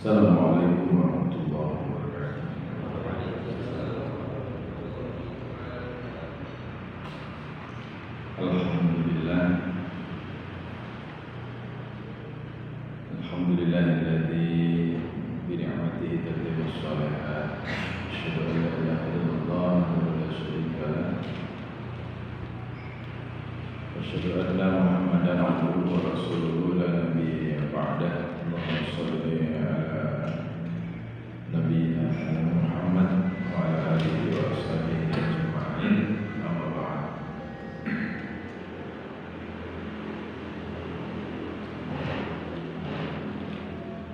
Assalamualaikum warahmatullahi wabarakatuh. Alhamdulillah, alhamdulillahilladzi bi ni'matihi tatimmu shalihat. Asyhadu an la ilaha illallah wa la syarika lah. Asyhadu anna Muhammadan abduhu wa rasuluhu la nabiyya ba'dah. Allahumma shalli ala nabiyyina Muhammad wa ala alihi wa sahbihi ajma'in. Amma ba'd.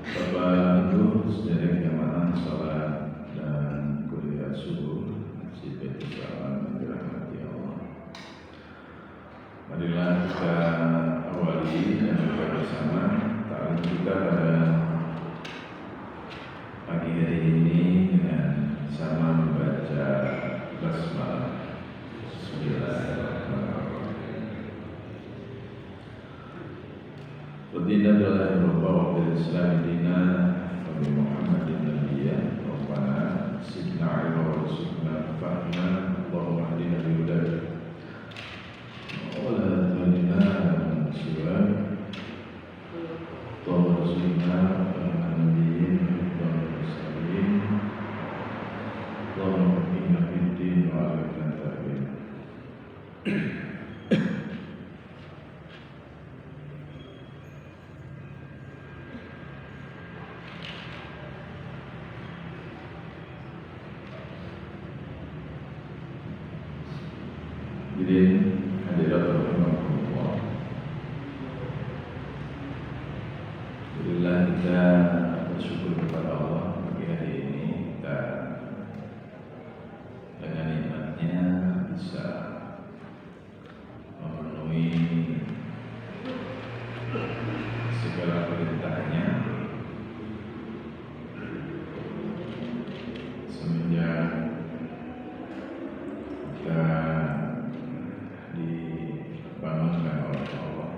Bapak Ibu saudara jamaah salat dan kuliah subuh si salam dirahmati Allah. Marilah kita awali dan buka bersama ta'lim kita pada pagi hari ini dengan sama membaca basmalah. Bismillahirrahmanirrahim. Radina billahi rabba wa bil islam dina wa bi Muhammadin nabiyya rabbana sidna ala wa rasulna fahna Allahumma hdina bi hudayk wa la tudina min siwak wa rasulna wa nabiyyin wa mursalin Allahumma inna fid din wa alaika tabi'in. Jadi hadirat rahimakumullah. Alhamdulillah kita bersyukur kepada Allah pagi hari ini kita dengan nikmatnya bisa memenuhi segala perintahnya semenjak kita dibangunkan oleh Allah.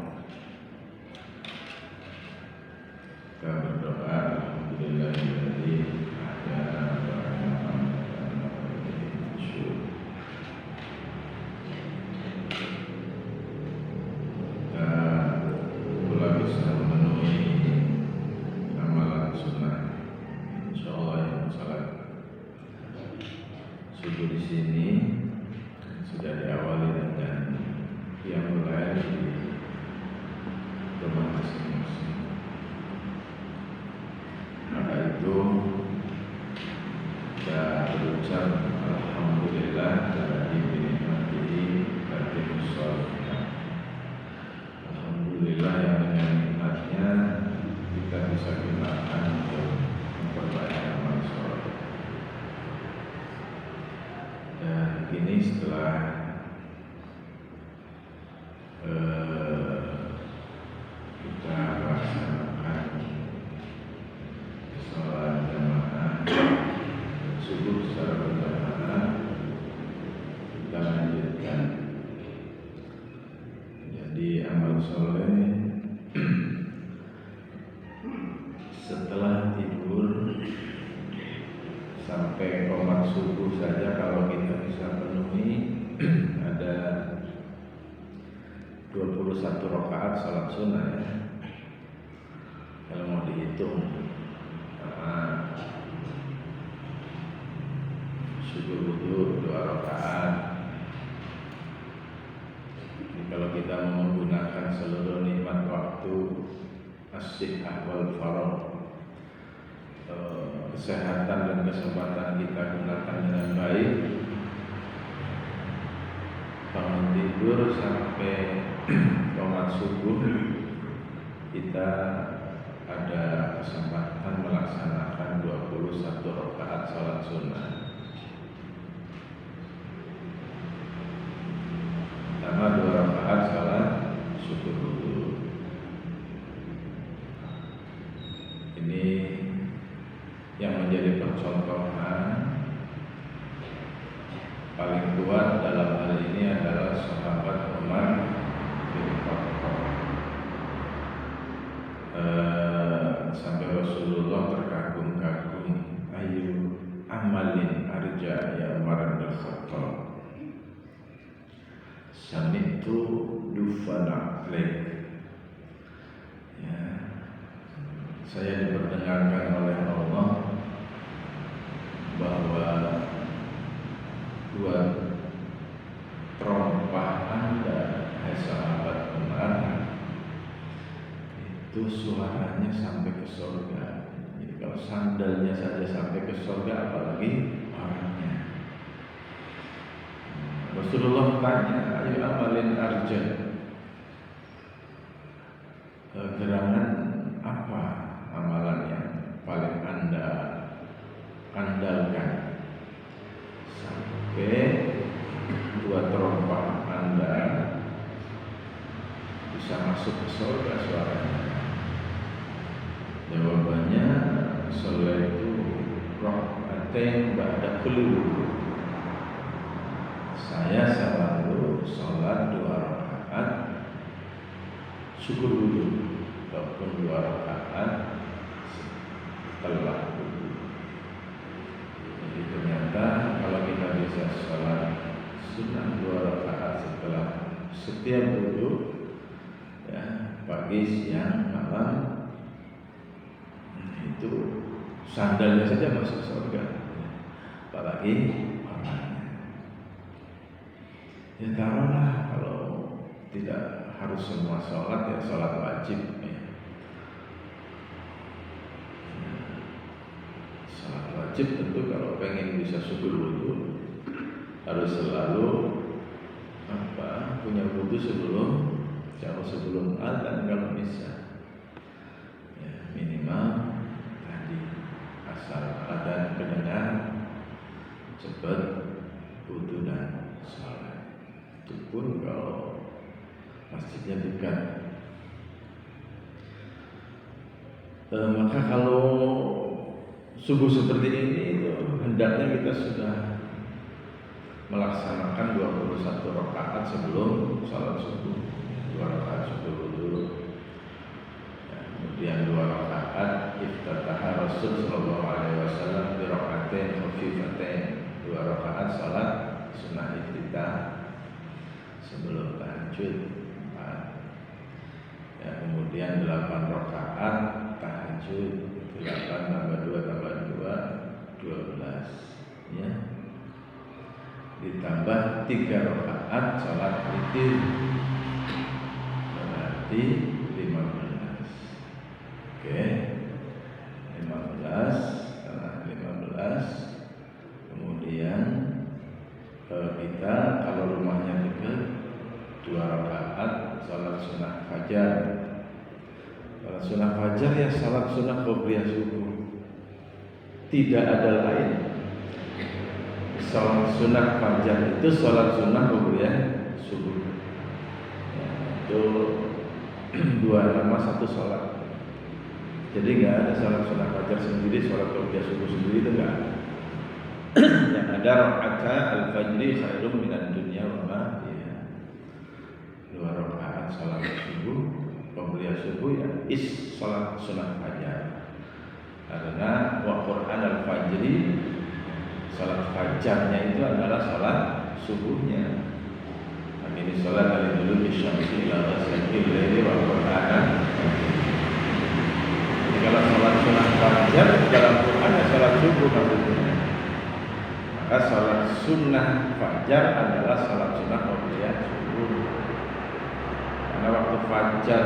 Kita berdoa alhamdulillahilladzi ahyana ba'da ma amatana wa ilaihi nusyur. Kita pula bisa memenuhi amalan sunnah insyaallah yang salat subuh di sini sudah diawali dengan yang mulai di rumah masing-masing. Maka itu kita berucap alhamdulillah dari nikmatihi tatimmu shalihat. Alhamdulillah yang dengan nikmatnya kita bisa gunakan untuk memperbanyak amal saleh. Dan ini setelah kita laksanakan sholat jamaah subuh secara berjamaah, kita lanjutkan. Jadi amal soleh setelah tidur sampai qomat subuh saja kalau kita bisa penuhi ada 21 rakaat salat sunnah ya. Kalau mau dihitung subuh wudu 2 rakaat. Jadi kalau kita mau menggunakan seluruh nikmat waktu as-sihhah wal faragh, kesehatan dan kesempatan kita gunakan dengan baik, bangun tidur sampai qomat subuh kita ada kesempatan melaksanakan 21 rakaat salat sunnah. Pertama 2 rakaat salat syukur dulu. Ini yang menjadi percontohan paling kuat dalam hal ini adalah sahabat Umar bin Khattab. Sampai Rasulullah terkadang sami'tu dufana alaik. Ya, saya diperdengarkan oleh Allah bahwa dua terompah Anda, hai sahabat benar, itu suaranya sampai ke surga. Jadi kalau sandalnya saja sampai ke surga, apalagi orangnya. Rasulullah tanya, ayu amalin arja, gerangan apa amalan yang paling Anda andalkan sampai dua terompah Anda bisa masuk ke surga suaranya? Jawabannya, sholaitu rak'atain ba'da kulli wudu. Saya selalu sholat 2 rakaat syukur wudu ataupun 2 rakaat setelah wudu. Jadi ternyata kalau kita bisa sholat sunnah 2 rakaat setelah setiap wudu, ya, pagi, siang, malam, itu sandalnya saja masuk surga, apalagi orangnya. Ya taruhlah kalau tidak harus semua sholat, ya sholat wajib, ya. Sholat wajib tentu kalau pengen bisa syukur wudu harus selalu punya wudu sebelum adzan kalau bisa, ya, minimal tadi asal adzan kedengar cepat wudu dan sholat. Itu pun kalau masjidnya dekat. Maka kalau subuh seperti ini itu hendaknya kita sudah melaksanakan 21 rakaat sebelum sholat subuh, 2 rakaat subuh dulu, ya, kemudian 2 rakaat iftataha Rasul sallallahu alaihi wasallam bi rakaatain khafifatain, 2 rakaat sholat sunnah iftitah sebelum tahajud. Ya, kemudian 8 rakaat tahajud, 8 tambah 2 tambah 2 12, ya, ditambah 3 rakaat sholat witir berarti 15. Oke, 15 setelah 15 kemudian kita kalau rumahnya dekat 2 rakaat salat sunnah fajar. Salat sunnah fajar ya salat sunnah qobliyah subuh. Tidak ada lain. Salat sunnah fajar itu salat sunnah qobliyah subuh. Ya, itu 2 nama 1 salat. Jadi nggak ada salat sunnah fajar sendiri, salat qobliyah subuh sendiri, itu nggak ada. Yang ada rakaat al-fajri khairum minad dunya wa ma fiha. 2 rakaat salat subuh, qobliyah subuh, ya salat sunnah fajar. Karena wa Qur'an al-fajri, salat fajarnya itu adalah salat subuhnya. Ini salat al-dulu bisyamsi ila ghasaqil laili wa Qur'an. Kalau salat sunnah fajar dalam Quran ya salat subuh maksudnya. Maka salat sunnah fajar adalah salat sunnah qobliyah subuh. Karena waktu fajar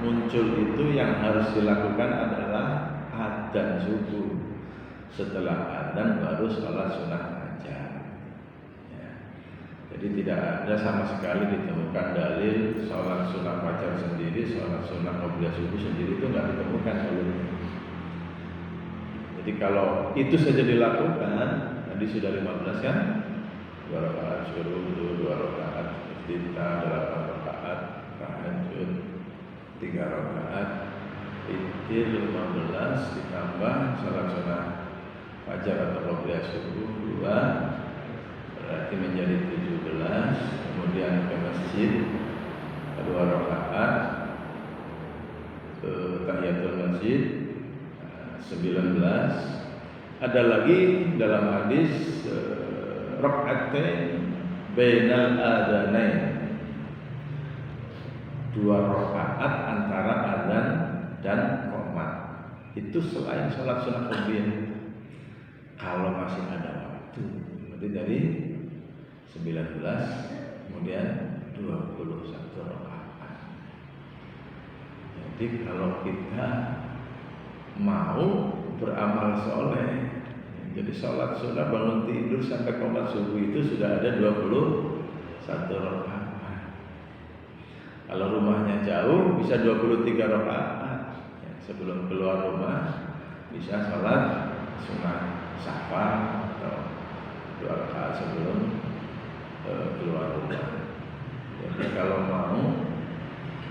muncul itu yang harus dilakukan adalah adzan subuh. Setelah adzan baru salat sunnah fajar. Ya. Jadi tidak ada sama sekali ditemukan dalil salat sunnah fajar sendiri, salat sunnah qobliyah subuh sendiri, itu nggak ditemukan dalilnya. Jadi kalau itu saja dilakukan, tadi sudah 15 kan? 2 rakaat syuruh, 2 rakaat iftitah, 8 rakaat tahajud, 3 rakaat witir, 15 ditambah salat sunnah fajar atau qobliyah subuh 2, berarti menjadi 17. Kemudian ke masjid 2 rakaat, ke tahiyatul masjid 19. Ada lagi dalam hadis rakaatain bainal adzanain, 2 rakaat antara adzan dan qomat. Itu selain sholat sunnah qabliyah. Kalau masih ada waktu, berarti dari 19 kemudian 21 rakaat. Jadi kalau kita mau beramal soleh, jadi sholat sunnah bangun tidur sampai qomat subuh itu sudah ada 21 rakaat. Kalau rumahnya jauh bisa 23 rakaat. Sebelum keluar rumah bisa sholat sunnah safar atau 2 rakaat sebelum keluar rumah. Jadi kalau mau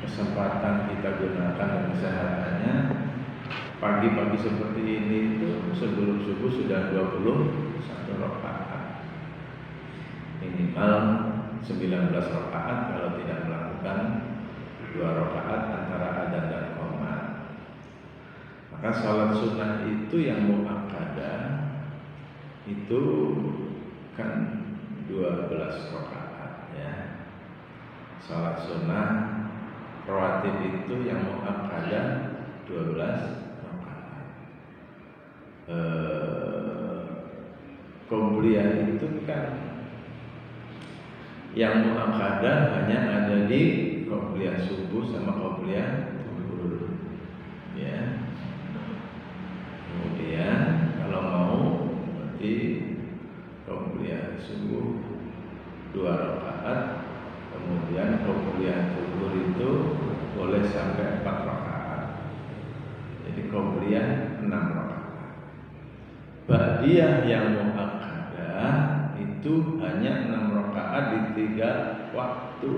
kesempatan kita gunakan dan kesehatannya, pagi-pagi seperti ini itu sebelum subuh sudah 21 rakaat, minimal 19 rakaat kalau tidak melakukan 2 rakaat antara adzan dan qomat. Maka sholat sunnah itu yang muakkadah itu kan 12 rakaat ya. Sholat sunnah rawatib itu yang muakkadah 12 rakaat. Qobliyah itu kan yang muakkadah hanya ada di qobliyah subuh sama qobliyah zuhur ya. Kemudian kalau mau berarti qobliyah subuh 2 rakaat, kemudian qobliyah zuhur itu boleh sampai 4 rakaat. Jadi qobliyah 6 rakaat. Ba'diyah yang muakkadah itu hanya 6 rakaat di 3 waktu.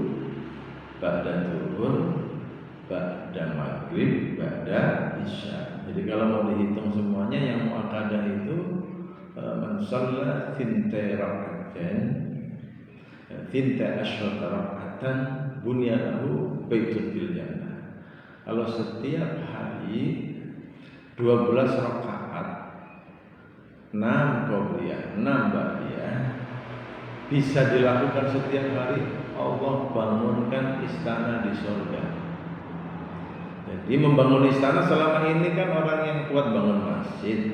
Ba'da zuhur, ba'da maghrib, ba'da isya. Jadi kalau mau dihitung semuanya yang muakkadah itu man shalla thintai rak'atain thintai asyara rak'atan bunya lahu baitun fil jannah. Kalau setiap hari 12 rakaat, 6 qobliyah, 6 ba'diyah bisa dilakukan setiap hari, Allah bangunkan istana di surga. Jadi membangun istana selama ini kan orang yang kuat bangun masjid.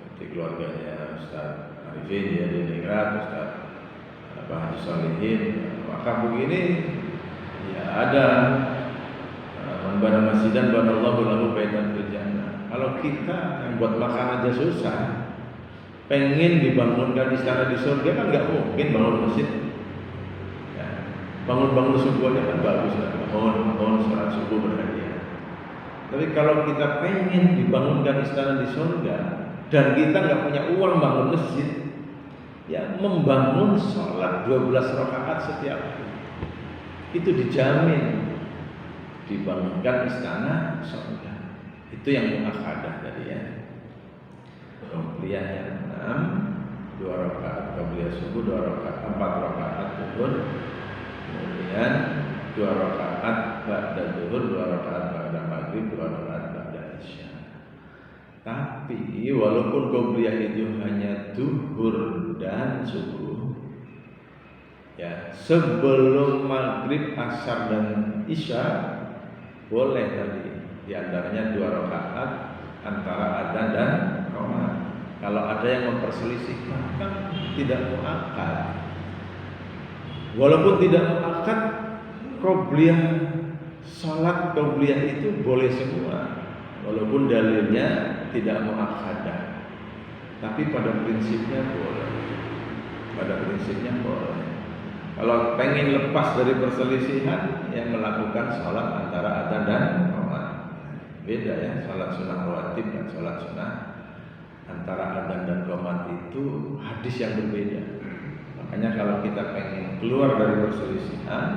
Seperti keluarganya Ustaz Arifin ya di Ningrat, Ustaz Haji Solihin. Maka begini ya ada membana masjidan banallahu lahu baitan fil jannah. Kalau kita yang buat makan aja susah, pengen dibangunkan istana di surga kan nggak mungkin bangun masjid. Ya, bangun subuh aja kan bagus lah. Bangun sholat subuh berhadiah. Tapi kalau kita pengen dibangunkan istana di surga dan kita nggak punya uang bangun masjid, ya membangun sholat 12 rakaat setiap hari itu dijamin dibangunkan istana surga. Itu yang muakkadah tadi ya. Qobliyah yang 6, 2 rakaat qobliyah subuh, 2 rakaat 4 rakaat zuhur, kemudian 2 rakaat ba'da zuhur, 2 rakaat ba'da maghrib, 2 rakaat ba'da isya. Tapi walaupun qobliyah itu hanya zuhur dan subuh, ya sebelum maghrib, asar dan isya boleh tadi. Di antaranya 2 rakaat antara adzan dan qomat. Kalau ada yang memperselisihkan kan tidak muakkad. Walaupun tidak muakkad, qobliyah salat qobliyah itu boleh semua. Walaupun dalilnya tidak muakkadah. Tapi pada prinsipnya boleh. Pada prinsipnya boleh. Kalau pengen lepas dari perselisihan, yang melakukan salat antara adzan dan qomat. Beda ya, salat sunnah rawatib dan salat sunnah antara adzan dan qomat itu hadis yang berbeda. Makanya kalau kita pengen keluar dari perselisihan,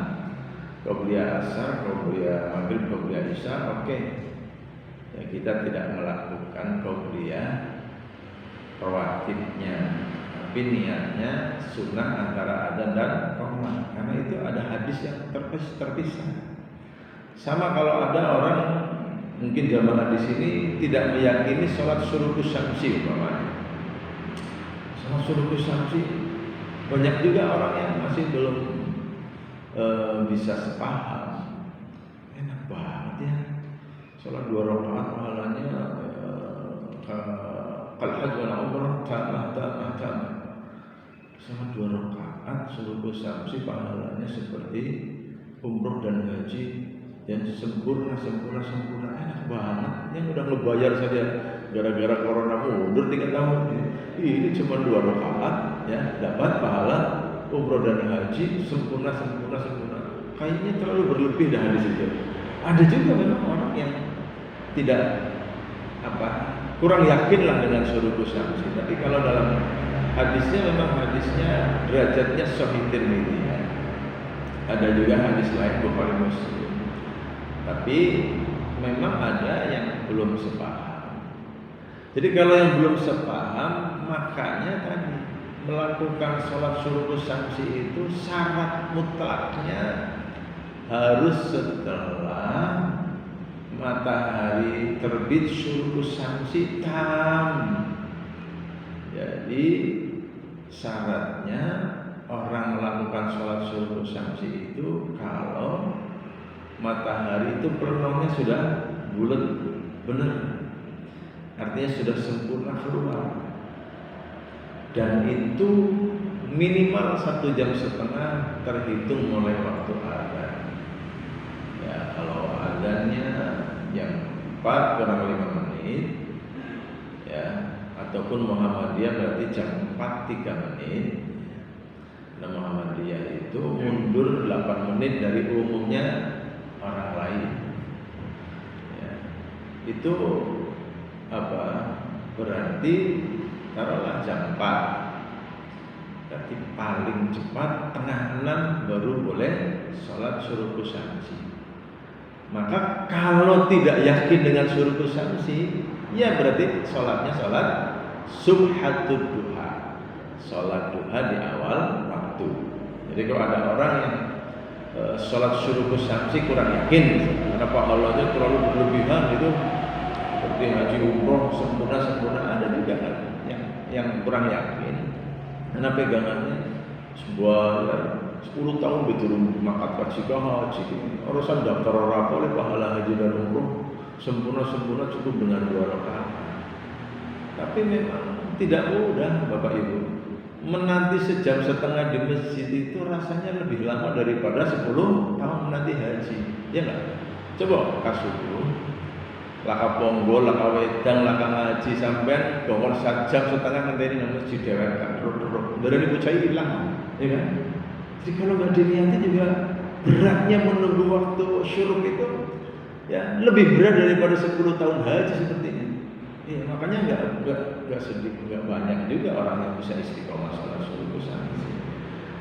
qobliyah asar, qobliyah maghrib, qobliyah isya, oke. Ya, kita tidak melakukan qobliyah rawatibnya, tapi niatnya sunnah antara adzan dan qomat. Karena itu ada hadis yang terpisah. Sama kalau ada orang mungkin jamaah di sini tidak meyakini sholat syuruqus syamsi umpamanya. Sholat syuruqus syamsi Banyak juga orang yang masih belum bisa sepaham. Enak banget ya, sholat 2 rakaat pahalanya kal hajj wal umrah tamah. Sholat 2 rakaat suruh samsi pahalanya seperti umroh dan haji yang sempurna. Enak banget. Yang udah ngebayar saja gara-gara corona mundur 3 tahun. Ini cuma 2 rakaat ya, dapat pahala umroh dan haji sempurna. Kayaknya terlalu berlebih dah hadis itu. Ada juga memang orang yang tidak kurang yakin lah dengan syurukus syamsi. Tapi kalau dalam hadisnya memang hadisnya derajatnya sahih Tirmidzi ya. Ada juga hadis lain Bukhari Muslim. Tapi memang ada yang belum sepaham. Jadi kalau yang belum sepaham, makanya tadi melakukan sholat syurukus syamsi itu syarat mutlaknya harus setelah matahari terbit syurukus syamsi tam. Jadi syaratnya orang melakukan sholat syurukus syamsi itu kalau matahari itu perenangnya sudah bulat benar, artinya sudah sempurna keluar, dan itu minimal 1,5 jam terhitung mulai waktu adzan. Ya, kalau adzannya jam 4 kurang 5 menit ya, ataupun Muhammadiyah berarti jam 4 3 menit. Nah, Muhammadiyah itu mundur 8 menit dari umumnya orang lain ya. Itu berarti taruhlah jam 4, berarti paling cepat tengah 6 baru boleh sholat syurukus syamsi. Maka kalau tidak yakin dengan syurukus syamsi, ya berarti sholatnya sholat subhatud duha, sholat duha di awal waktu. Jadi kalau ada orang yang sholat syurukus syamsi kurang yakin, karena pahalanya terlalu berlebihan itu, seperti haji umroh sempurna, ada juga kan yang kurang yakin, karena pegangannya sebuah 10 tahun betul makat haji urusan daftar orang boleh pahala haji dan umroh sempurna cukup dengan 2 rakaat. Tapi memang tidak mudah Bapak Ibu. Menanti 1,5 jam di masjid itu rasanya lebih lama daripada 10 tahun menanti haji. Ya enggak? Coba kasuku laka ponggol, laka wedang, laka ngaji sampean gongor 1,5 jam ngenteni nang masjid dhewek kan ruk-ruk. Dari bocah hilang, ya kan? Jadi kalau nggak diniati juga beratnya menunggu waktu syuruk itu ya lebih berat daripada 10 tahun haji seperti ini. Iya, makanya nggak sedikit, nggak banyak juga orang yang bisa istiqomah sholat syurukus syamsi.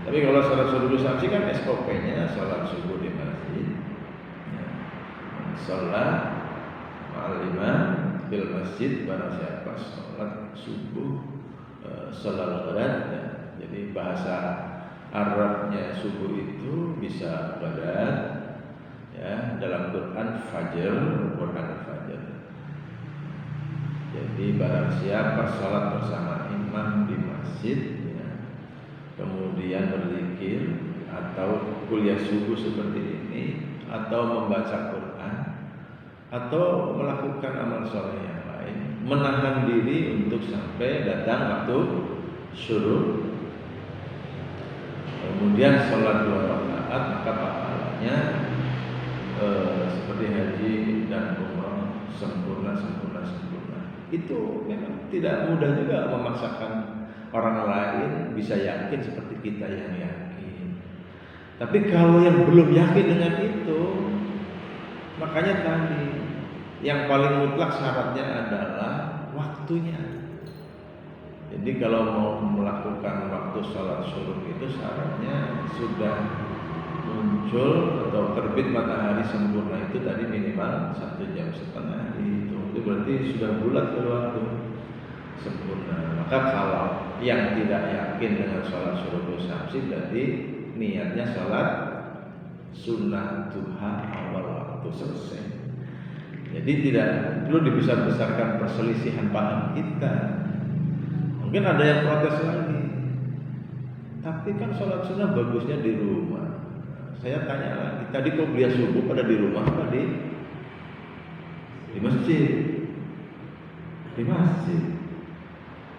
Tapi kalau sholat syurukus syamsi kan SOP-nya sholat subuh di masjid, ya. Sholat ma'al-imam bil masjid, barang siapa sholat subuh sholat ghadat ya. Jadi bahasa Arabnya subuh itu bisa ghadat ya, dalam Quran fajar. Jadi barang siapa sholat bersama imam di masjid ya, kemudian berzikir atau kuliah subuh seperti ini, atau membaca Quran, atau melakukan amal soleh yang lain, menahan diri untuk sampai datang waktu syuruk, kemudian sholat 2 rakaat, maka pahalanya seperti haji dan umrah sempurna. Itu memang tidak mudah juga memaksakan orang lain bisa yakin seperti kita yang yakin. Tapi kalau yang belum yakin dengan itu, makanya tadi yang paling mutlak syaratnya adalah waktunya. Jadi kalau mau melakukan waktu sholat syuruk itu syaratnya sudah muncul atau terbit matahari sempurna itu tadi minimal 1,5 jam itu berarti sudah bulat waktu sempurna. Maka kalau yang tidak yakin dengan sholat syurukus syamsi berarti niatnya sholat sunnah duha awal waktu selesai. Jadi tidak perlu dibesar-besarkan perselisihan paham kita. Mungkin ada yang protes lagi, Tapi kan sholat sunnah bagusnya di rumah. Saya tanya lagi, tadi qobliyah subuh pada di rumah apa di masjid? Di masjid.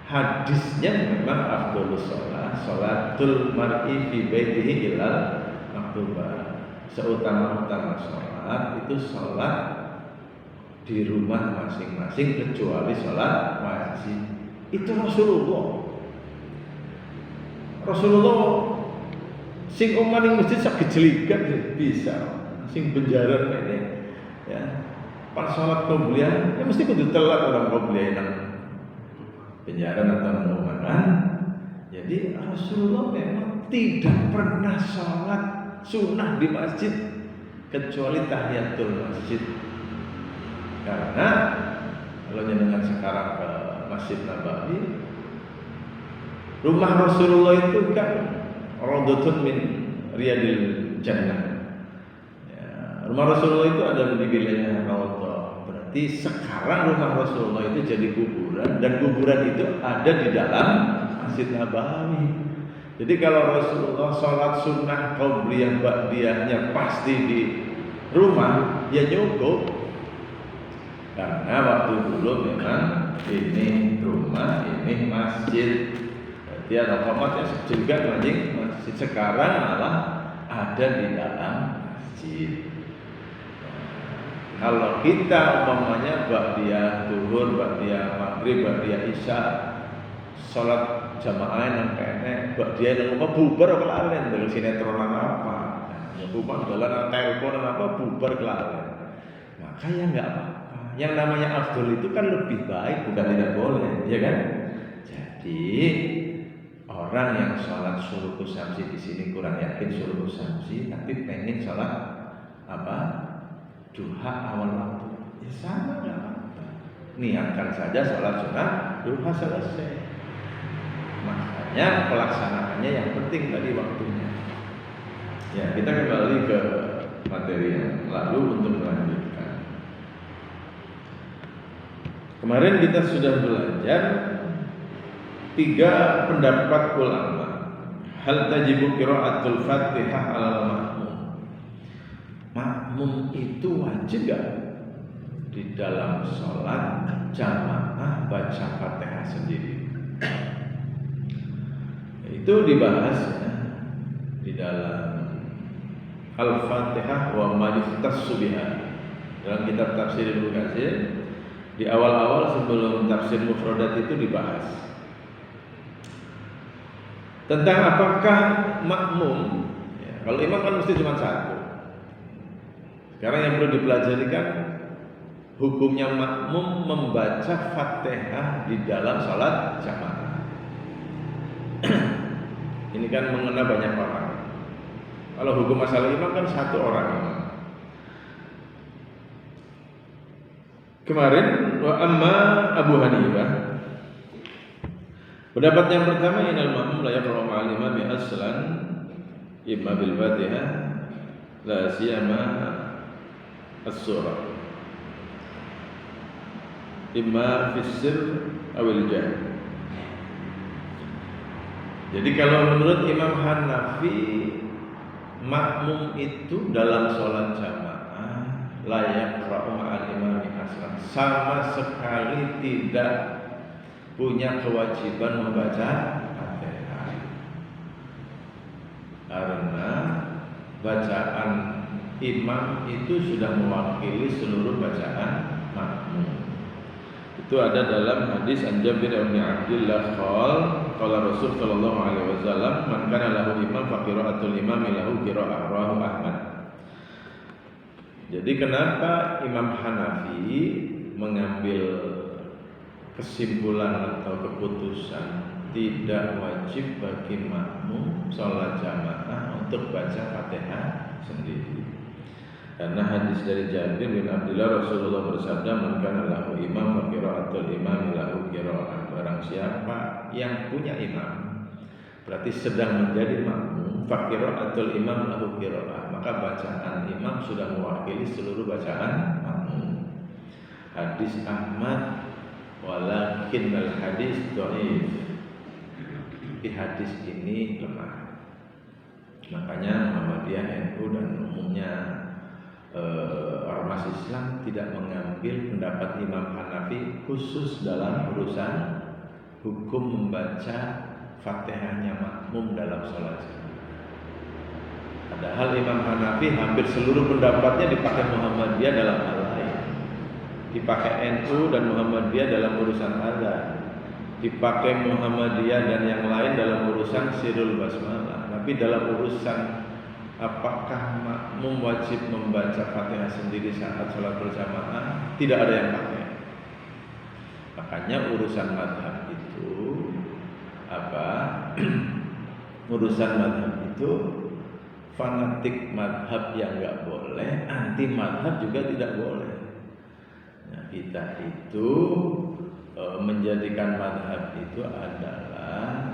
Hadisnya memang afdhalus sholat, sholatul mar'i fi baitihi ilal maktubah. Seutama-utama sholat itu sholat di rumah masing-masing kecuali sholat wajib. Itu Rasulullah sing omah ning masjid sak gejelikan bisa, sing benjaran ini ya. Pas sholat qobliyah ya mesti kudu telat orang qobliyah nang penjara atau rumah kan. Jadi Rasulullah memang tidak pernah sholat sunnah di masjid kecuali tahiyatul masjid. Karena kalau dengan sekarang ke Masjid Nabawi, rumah Rasulullah itu kan Raudhatun min Riyadil Jannah. Ya, rumah Rasulullah itu ada di wilayah Raudhah. Berarti sekarang rumah Rasulullah itu jadi kuburan, dan kuburan itu ada di dalam Masjid Nabawi. Jadi kalau Rasulullah sholat sunnah qobliyah ba'diyahnya pasti di rumah, ya nyukup. Karena waktu dulu memang ini rumah, ini masjid. Berarti ada komat yang juga masjid. Sekarang malah ada di dalam masjid. Kalau kita umpamanya ba'diyah zuhur, ba'diyah maghrib, ba'diyah isya, sholat jamaah yang kene, ba'diyah yang bubar kelalen dari sinetron apa? Ya bubar dalan telepon apa bubar kelalen. Maka ya enggak apa. Yang namanya afdol itu kan lebih baik, bukan tidak boleh, ya kan? Jadi orang yang sholat suruh samsi di sini kurang yakin suruh samsi, tapi pengen sholat apa? Duha awal waktu, ya sama nggak apa-apa. Niatkan saja sholat sunnah duha selesai. Makanya pelaksanaannya yang penting tadi waktunya. Ya kita kembali ke materi yang lalu untuk melanjutkan. Kemarin kita sudah belajar 3 pendapat ulama. Hal tajibu qiraatul Fatihah 'alal ma'mum. Makmum itu wajib gak di dalam sholat jamaah baca Fatihah sendiri? Itu dibahas ya, di dalam Al-Fatihah wa ma yuftassu biha. Dalam kitab tafsir Ibnu Katsir di awal-awal sebelum tafsir mufradat itu dibahas tentang apakah makmum ya, kalau imam kan mesti cuma satu. Sekarang yang perlu dipelajari kan hukumnya makmum membaca Fatihah di dalam salat jamaah. Ini kan mengena banyak orang. Kalau hukum masalah imam kan satu orang imam. Kemarin wa amma Abu Hanifah, pendapat yang pertama inal ma'mum la yaqra'u ma'al imam bi aslan imma bil Fatihah la siyama as-surah imma fis sirr aw al jahr. Jadi kalau menurut Imam Hanafi, makmum itu dalam sholat jamaah layak yaqra'u ma'al imam sama sekali tidak punya kewajiban membaca Fatihah, karena bacaan imam itu sudah mewakili seluruh bacaan makmum. Itu ada dalam hadis Jabir bin Abdullah qala Rasul sallallahu alaihi wasallam man kana lahu imam fa qira'atul imam lahu qira'ah rawahu Ahmad. Jadi kenapa Imam Hanafi mengambil kesimpulan atau keputusan tidak wajib bagi makmum sholat jamaah untuk baca Fatihah sendiri? Karena hadis dari Jabir bin Abdullah Rasulullah bersabda man kana lahu imam fa qira'atul imam lahu qira'ah. Barang siapa yang punya imam berarti sedang menjadi makmum, fa qira'atul imam lahu qira'ah, maka bacaan imam sudah mewakili seluruh bacaan makmum. Hadis Ahmad walakin al hadis dhaif. Tapi hadis ini lemah. Makanya Muhammadiyah, NU dan umumnya ormas Islam tidak mengambil pendapat Imam Hanafi khusus dalam urusan hukum membaca Fatihahnya makmum dalam sholat jamaah. Padahal Imam Hanafi hampir seluruh pendapatnya dipakai Muhammadiyah dalam hal lain, dipakai NU dan Muhammadiyah dalam urusan azan, dipakai Muhammadiyah dan yang lain dalam urusan sirul basmalah. Tapi dalam urusan apakah makmum wajib membaca Fatihah sendiri saat sholat berjamaah, tidak ada yang pakai. Makanya urusan madhab itu urusan madhab itu fanatik madhab yang nggak boleh, anti madhab juga tidak boleh. Nah, kita itu menjadikan madhab itu adalah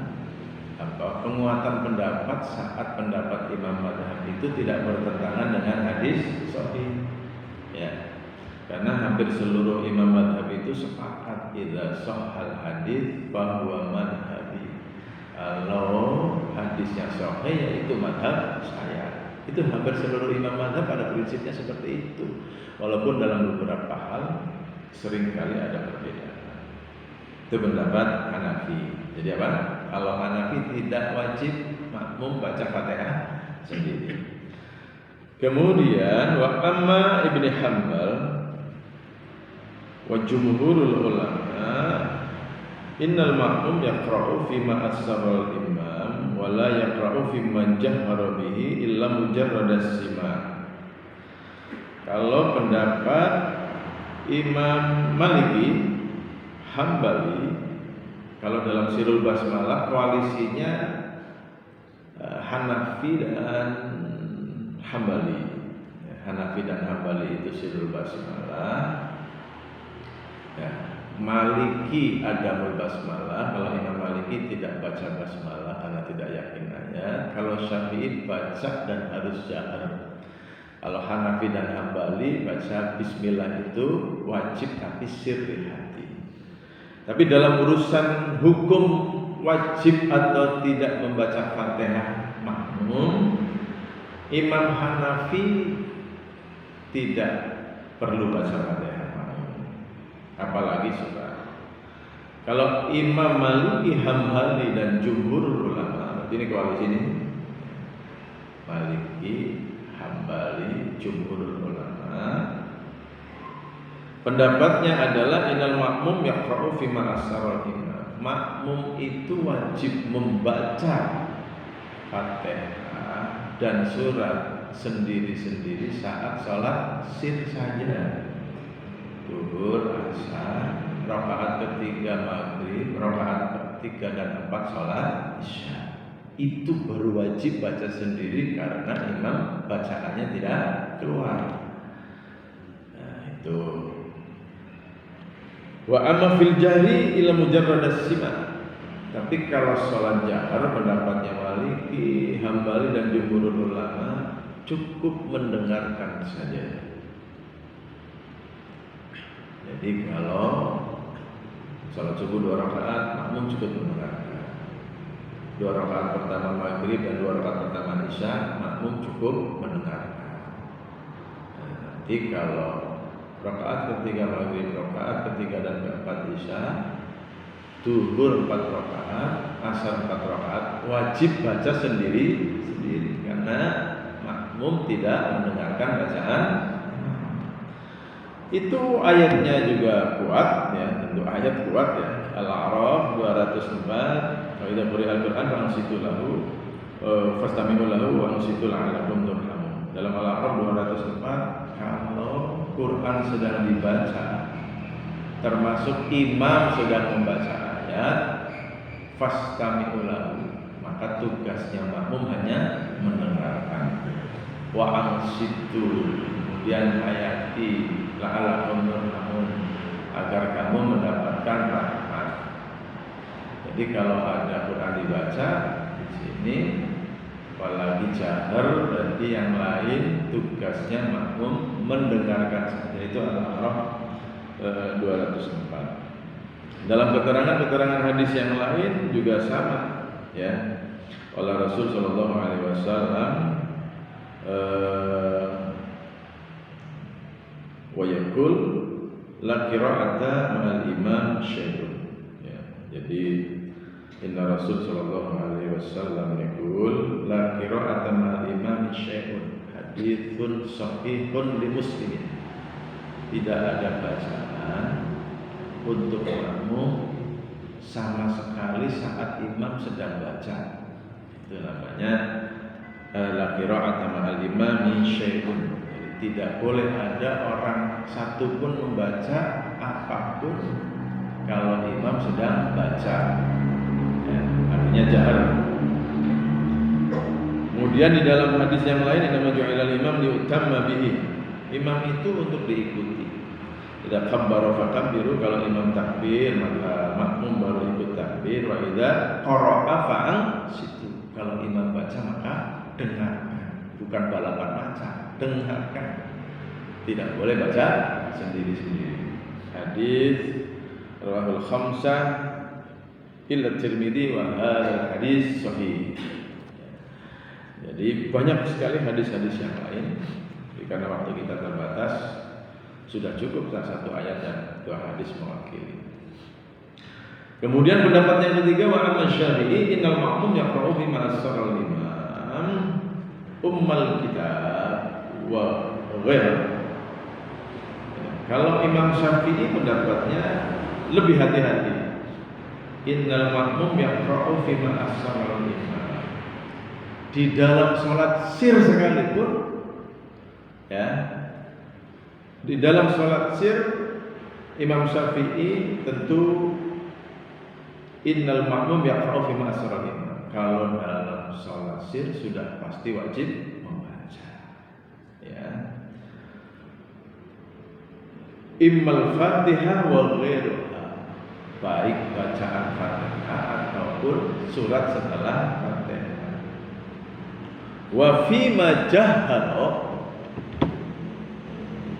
penguatan pendapat saat pendapat imam madhab itu tidak bertentangan dengan hadis sahih. Ya, karena hampir seluruh imam madhab itu sepakat idza sahhal hadis bahwa madhabi. Kalau hadisnya sahih yaitu madhab saya. Itu hampir seluruh imam madhab pada prinsipnya seperti itu. Walaupun dalam beberapa hal seringkali ada perbedaan. Itu pendapat Hanafi. Jadi apa? Kalau Hanafi tidak wajib makmum baca Fatihah sendiri. Kemudian wa amma Ibnu Hanbal wa jumhurul ulama innal makmum yaqra'u fi ma asarra al-imam wa la yaqra'u fi man jahara bihi illa mujarradas sima. Kalau pendapat Imam Maliki, Hambali, kalau dalam sirul basmalah koalisinya Hanafi dan Hambali. Hanafi dan Hambali itu sirul basmalah. Ya, Maliki adamul basmalah. Kalau Imam Maliki tidak baca basmalah karena tidak yakin ayat. Kalau Syafi'i baca dan harus jahar. Kalau Hanafi dan Hambali baca bismillah itu wajib tapi sirri hati. Tapi dalam urusan hukum wajib atau tidak membaca Fatihah makmum, Imam Hanafi tidak perlu baca Fatihah makmum. Apalagi saudara. Kalau Imam Maliki, Hambali dan jumhur ulama, berarti ini koalisi ini Maliki, Hambali, jumhur ulama. Pendapatnya adalah inal makmum yaqra'u fi ma asarra imam. Makmum itu wajib membaca Fatihah dan surat sendiri-sendiri saat sholat sir saja. Zuhur, asar, rakaat ketiga maghrib, rakaat ketiga dan empat sholat isya. Itu baru wajib baca sendiri karena imam bacaannya tidak keluar. Nah, itu. Wa amma fil jahri ila mujarradas sima. Tapi kalau sholat jahar pendapatnya Maliki, Hambali dan jumhur ulama cukup mendengarkan saja. Jadi kalau sholat subuh 2 rakaat makmum cukup mendengarkan. 2 rakaat pertama maghrib dan 2 rakaat pertama isya makmum cukup mendengarkan. Nah, nanti kalau rakaat ketiga maghrib, rakaat ketiga dan keempat isya, zuhur 4 rakaat, asar 4 rakaat, wajib baca sendiri karena makmum tidak mendengarkan bacaan. Itu ayatnya juga kuat ya, tentu ayat kuat ya. Al-A'raf 204, wa idza quri'al Qur'an fa'ansitu lahu fastami'u lahu wa ansitu la'allakum turhamun. Dalam Al-A'raf 204, kalau Quran sedang dibaca termasuk imam sedang membaca ayat, fastami'u lahu, maka tugasnya makmum hanya mendengarkan. Wa ansitu, kemudian hayati la'allakum turhamun, agar kamu mendapatkan rahmat. Jadi kalau ada Quran dibaca di sini, apalagi jahar, berarti yang lain tugasnya makmum mendengarkan saja. Itu Al-A'raf 204. Dalam keterangan hadis yang lain juga sama. ya. Oleh Rasul sallallahu alaihi wasallam wa yaqul la qira'ata ma'al imam syai'un. Ya, jadi inna Rasul sallallahu alaihi wasallam yaqul la qira'ata ma'al imam syai'un. Haditsun sahihun li Muslimin. Tidak ada bacaan untuk makmum sama sekali saat imam sedang baca. Itu namanya la qira'ata ma'al imami syai'un. Tidak boleh ada orang satu pun membaca apapun kalau imam sedang baca, ya, artinya jahar. Kemudian di dalam hadis yang lain yang namanya ju'ilal imam liutamma bihi. Imam itu untuk diikuti. Idza kabbara fakabbiru, kalau imam takbir maka makmum baru ikut takbir. Wa idza qara'a fa'ansitu, kalau imam baca maka dengarkan, bukan balapan baca, dengarkan. Tidak boleh baca sendiri-sendiri. Hadis rawahul khamsah illa Tirmidzi wa hadis hadis sahih. Jadi banyak sekali hadis-hadis yang lain. Karena waktu kita terbatas, sudah cukup satu ayat dan dua hadis mewakili. Kemudian pendapat yang ketiga, wa amma Syafi'i innal ma'mum yaqra'u fi ma as-saral imam ummal kitab wa ghair. Kalau Imam Syafi'i pendapatnya lebih hati-hati. Innal ma'mum yaqra'u fi ma as-saral imam. Di dalam sholat sir sekalipun, ya, di dalam sholat sir Imam Syafi'i tentu innal ma'mum yaqra'u fi ma as-saral imam. Kalau dalam sholat sir sudah pasti wajib membaca, ya, immal Fatihah wa ghairuha, baik bacaan Fatihah ataupun surat setelah Fatihah. Wa fi ma jahara,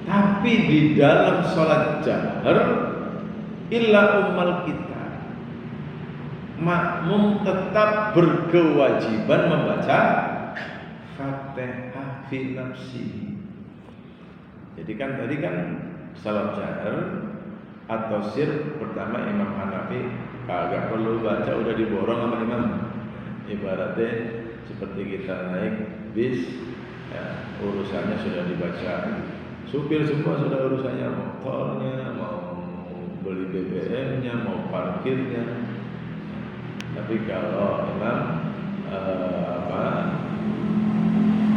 tapi di dalam sholat jahar illa ummal kita, makmum tetap berkewajiban membaca Fatihah fi nafsi. Jadi kan tadi kan sholat jahar atau sir, pertama Imam Hanafi kagak perlu baca, udah diborong sama imam. Ibaratnya seperti kita naik bis, ya, urusannya sudah dibaca. Supir semua sudah urusannya, motornya, mau beli BBM-nya, mau parkirnya. Tapi kalau Imam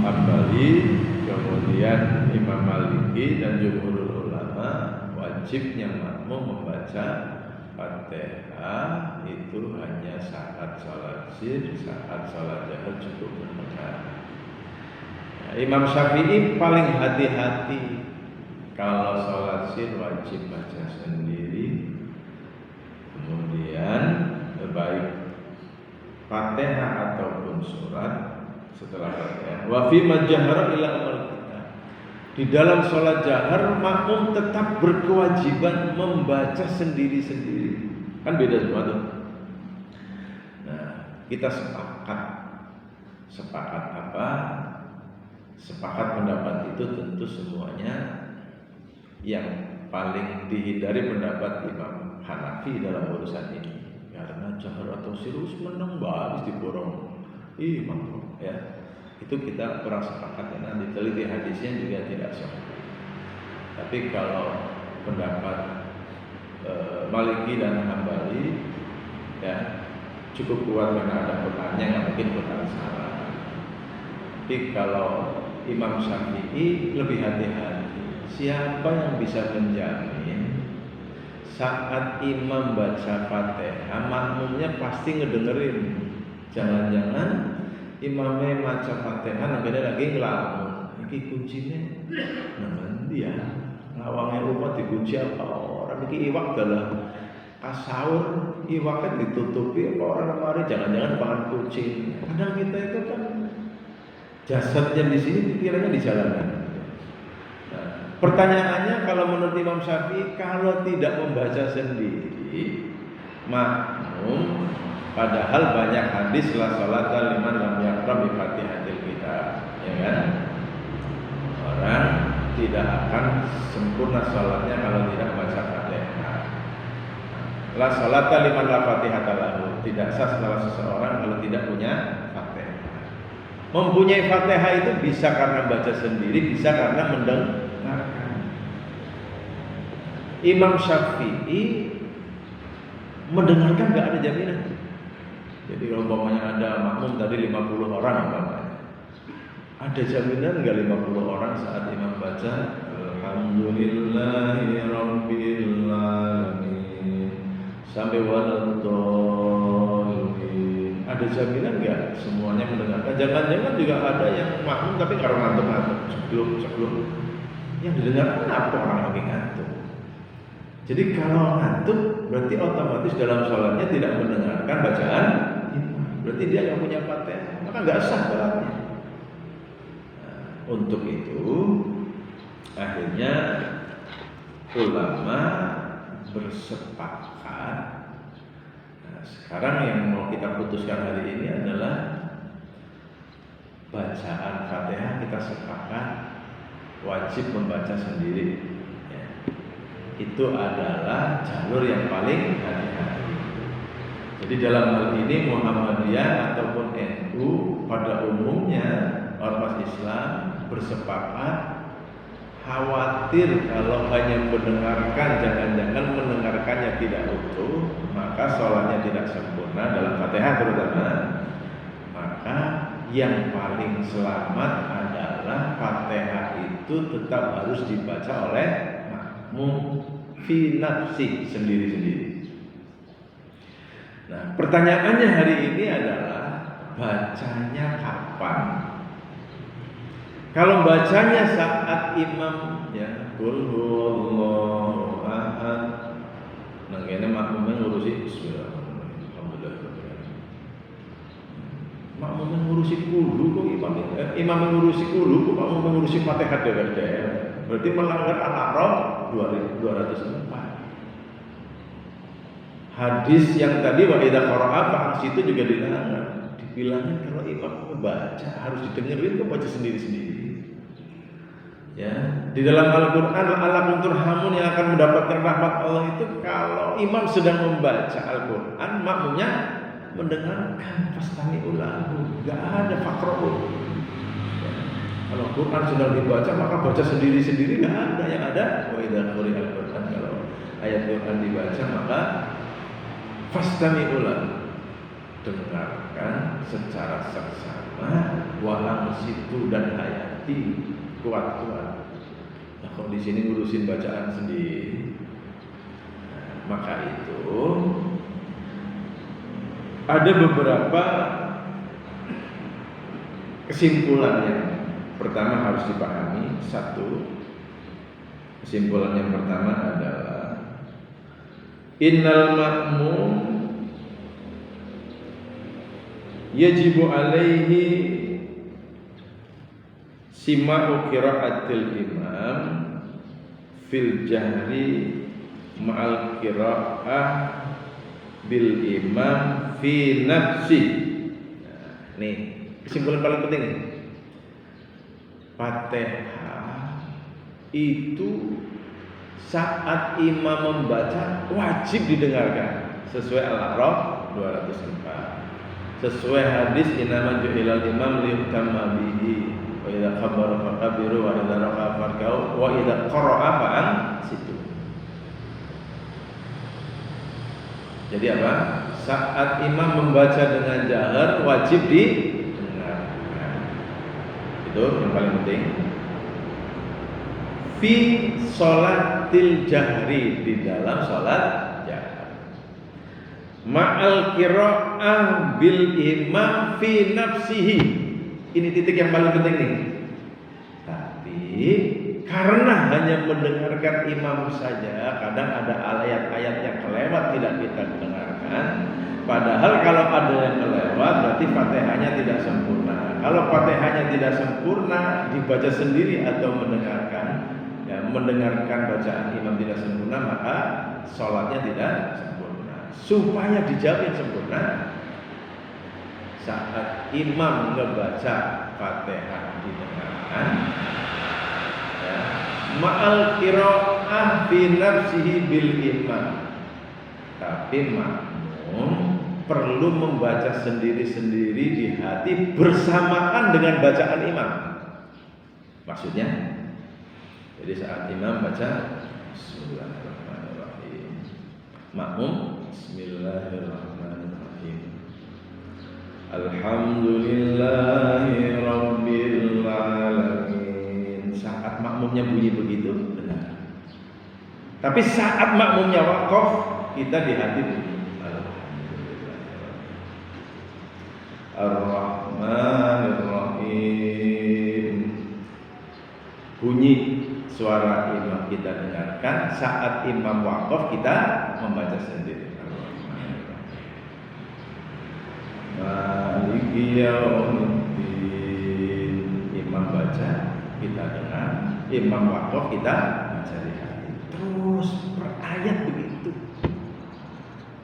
Hambali, kemudian Imam Maliki dan jumhurul ulama, wajibnya makmum membaca Fatihah itu hanya saat sholat sir, saat sholat jahar cukup mendengar. Imam Syafi'i paling hati-hati. Kalau sholat sir wajib baca sendiri. Kemudian baik Fatihah ataupun surat setelah Fatihah. Wa fi majahara ila amal kita. Di dalam sholat jahar makmum tetap berkewajiban membaca sendiri-sendiri. Kan beda semua tuh. Nah, kita sepakat apa? Sepakat pendapat itu tentu semuanya yang paling dihindari pendapat Imam Hanafi dalam urusan ini, karena jahar atau sirus menang bagus diborong imam, ya. Itu kita kurang sepakat, karena diteliti hadisnya juga tidak sahih. Tapi kalau pendapat Maliki dan Hambali, ya, cukup kuat karena ada Qur'annya, nggak mungkin Qur'an salah. Tapi kalau Imam Syafi'i lebih hati-hati. Siapa yang bisa menjamin saat imam baca Fatihah makmumnya pasti ngedengerin? Jangan-jangan imamnya baca Fatihah nangganya lagi ngelamun. Ini kuncinya nanti dia ngawangnya rumah dikunci apa orang ini iwak dalam kasawur, iwaknya ditutupi apa orang kemarin, jangan-jangan pangan kucing. Kadang kita itu kan jasadnya di sini, pikirannya di jalanan. Nah, pertanyaannya kalau menurut Imam Syafi'i, kalau tidak membaca sendiri, makmum Padahal banyak hadis la sholata liman lam yaqra bi Fatihatil Kitab, ya kan? Orang tidak akan sempurna sholatnya kalau tidak baca Fatihah. La sholata liman la Fatihata lahu, tidak sah setelah seseorang kalau tidak punya Fatihah. Mempunyai Fatihah itu bisa karena baca sendiri, bisa karena mendengarkan. Imam Syafi'i mendengarkan nggak ada jaminan. Jadi kalau umpamanya ada makmum tadi 50 orang umpamanya, ada jaminan nggak 50 orang saat imam baca Alhamdulillahirabbil alamin sampai waladhdallin, ada jaminan nggak semuanya mendengarkan? Jangan-jangan juga ada yang makmum tapi nggak ngantuk-ngantuk sebelum yang didengarkan apa orang lagi ngantuk. Jadi kalau ngantuk berarti otomatis dalam sholatnya tidak mendengarkan bacaan imam. Berarti dia nggak punya Fatihah, maka nggak sah sholatnya. Nah, untuk itu akhirnya ulama bersepakat. Nah, sekarang yang mau kita putuskan hari ini adalah bacaan Fatihah kita sepakat wajib membaca sendiri. Itu adalah jalur yang paling hati-hati. Jadi dalam hal ini Muhammadiyah ataupun NU pada umumnya ormas Islam bersepakat khawatir kalau hanya mendengarkan, jangan-jangan mendengarkannya tidak utuh, maka sholatnya tidak sempurna dalam Fatihah terutama. Maka yang paling selamat adalah Fatihah itu tetap harus dibaca oleh fi nafsi sendiri-sendiri. Nah, pertanyaannya hari ini adalah bacanya kapan? Kalau bacanya saat imam ya qul huwallahu ahad, nang kene makmumnya ngurusi bismillahirrahmanirrahim. Alhamdulillah. Makmumnya ngurusi kudu kok imam ngurusi kudu kok makmum ngurusi Fatihah dhewe. Berarti melanggar Al-A'raf 204. Hadis yang tadi wa idza qara'a fa'ansitu juga dilanggar. Dibilangin kalau imam membaca harus didengerin, kok baca sendiri-sendiri. Ya, di dalam Al-Qur'an la'allakum turhamun, yang akan mendapatkan rahmat Allah itu kalau imam sedang membaca Al-Qur'an, makmumnya mendengarkan, fastami'u lahu. Enggak ada faqra'u. Kalau Quran sedang dibaca maka baca sendiri-sendiri, nggak ada. Yang ada wa idza quri'al Quran, kalau ayat Quran dibaca maka fastami'u lahu, dengarkan secara seksama, wa ansitu dan hayati, kuat-kuat. Nah, kalau di sini ngurusin bacaan sendiri, maka itu ada beberapa kesimpulannya. Pertama harus dipahami, satu, kesimpulan yang pertama adalah innal ma'mum yajibu alaihi sima'u qira'atil imam fil jahri ma'al qira'ah bil imam fi nafsi. Nah, nih kesimpulan paling penting nih. Fatihah itu saat imam membaca wajib didengarkan sesuai Al-A'raf 204, sesuai hadis innama ju'ilal imam liyutamma bihi wa idza khabbara fakabiru wa idza raka'a farka'u wa idza qara'a fa'ansitu. Jadi apa? Saat imam membaca dengan jahar wajib didengarkan. Itu yang paling penting. Fi sholatil jahri, di dalam sholat jahar. Ma'al qira'ah bil imam fi nafsihi. Ini titik yang paling penting nih. Tapi karena hanya mendengarkan imam saja, kadang ada ayat-ayat yang kelewat tidak kita dengarkan. Padahal kalau ada yang kelewat berarti Fatihahnya tidak sempurna. Kalau Fatihahnya tidak sempurna, dibaca sendiri atau mendengarkan, ya, mendengarkan bacaan imam tidak sempurna, maka sholatnya tidak sempurna. Supaya dijamin sempurna, saat imam ngebaca Fatihah didengarkan, ya, ma'al qiraah fi nafsihi bil imam. Tapi makmum perlu membaca sendiri-sendiri di hati bersamaan dengan bacaan imam. Maksudnya, jadi saat imam baca Bismillahirrahmanirrahim, makmum Bismillahirrahmanirrahim, Alhamdulillahi Rabbil Alamin. Saat makmumnya bunyi begitu, benar. Tapi saat makmumnya wakaf, kita di hati bunyi Ar-Rahmanir-Rahim. Bunyi suara imam kita dengarkan. Saat imam wakaf, kita membaca sendiri. Maliki yaumiddin. Imam baca, kita dengar. Imam wakaf, kita baca di hati. Terus per ayat begitu.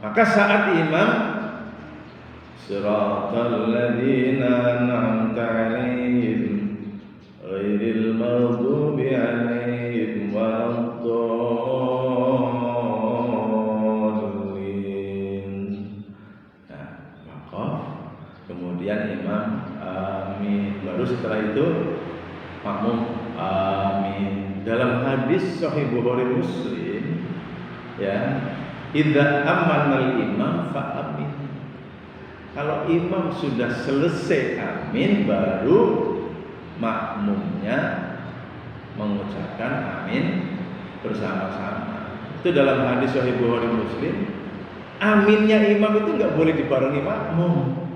Maka saat imam Siratal ladzina an'amta 'alaihim ghairil maghdubi 'alaihim waladdallin. Nah, wakaf, kemudian imam amin, baru setelah itu makmum amin. Dalam hadis Sahih Bukhari Muslim, ya, idza ammanal imam fa amin. Kalau imam sudah selesai amin, baru makmumnya mengucapkan amin bersama-sama. Itu dalam hadis Sahih Bukhari Muslim. Aminnya imam itu nggak boleh dibarengi makmum,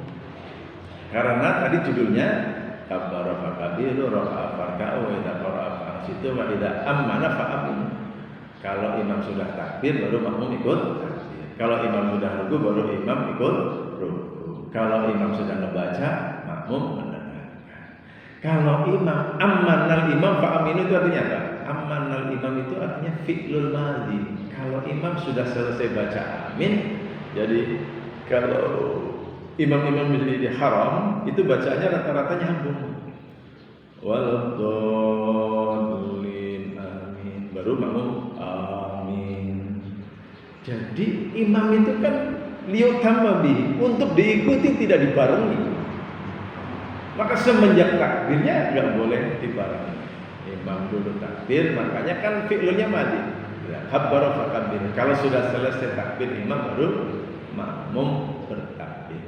karena tadi judulnya kabbara fakabiru raka'a farka'u wa idza qara'a fa'ansitu wa idza ammana fa'amin. Kalau imam sudah takbir, baru makmum ikut takbir. Kalau imam sudah ruku, baru imam ikut ruku. Kalau imam sudah membaca, makmum mendengarkan. Kalau imam ammanal imam fa'aminu, itu artinya apa? Ammanal imam itu artinya fi'lul madhi. Kalau imam sudah selesai baca amin, jadi kalau imam-imam di haram itu bacanya rata-rata nyambung. Waladdallin amin, baru makmum amin. Jadi imam itu kan liyutama bihi, untuk diikuti, tidak dibarengi. Maka semenjak takbirnya nggak boleh dibarengi. Imam dulu takbir, makanya kan fi'lulnya madhi. Kabbara fakabir. Kalau sudah selesai takbir imam, baru makmum bertakbir.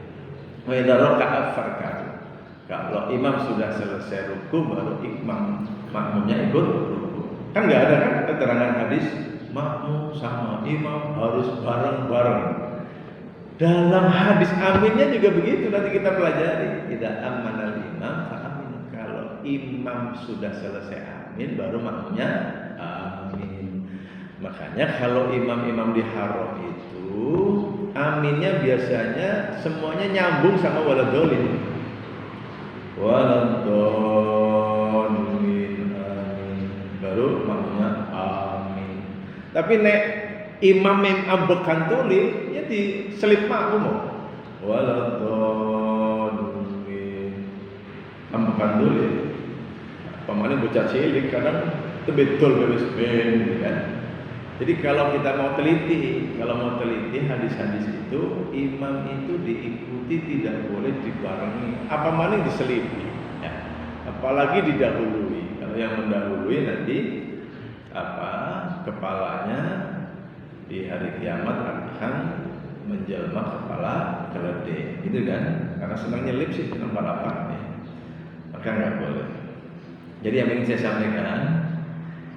Wa idza raka'a farka'u. Kalau imam sudah selesai ruku, baru makmumnya ikut ruku. Kan nggak ada kan keterangan hadis makmum sama imam harus bareng-bareng. Dalam hadis aminnya juga begitu, nanti kita pelajari. Idza ammanal imam fa amin. Kalau imam sudah selesai amin, baru makmumnya amin. Makanya kalau imam-imam di haram itu aminnya biasanya semuanya nyambung sama waladdallin. Waladdallin amin. Baru makmumnya amin. Tapi nek imam yang ambekan tuli, ya diselip makmum. Waladdallin. Ambekan tuli. Pamane bocah cilik kadang tebedol wis ben, kan. Jadi kalau kita mau teliti hadis-hadis itu, imam itu diikuti, tidak boleh dibarengi. Apa maning diselipi, ya. Apalagi didahului. Kalau yang mendahului nanti kepalanya di hari kiamat akan menjelma kepala keledai, gitu kan? Karena senang nyelip sih, senang balapan, ya. Maka nggak boleh. Jadi yang ingin saya sampaikan,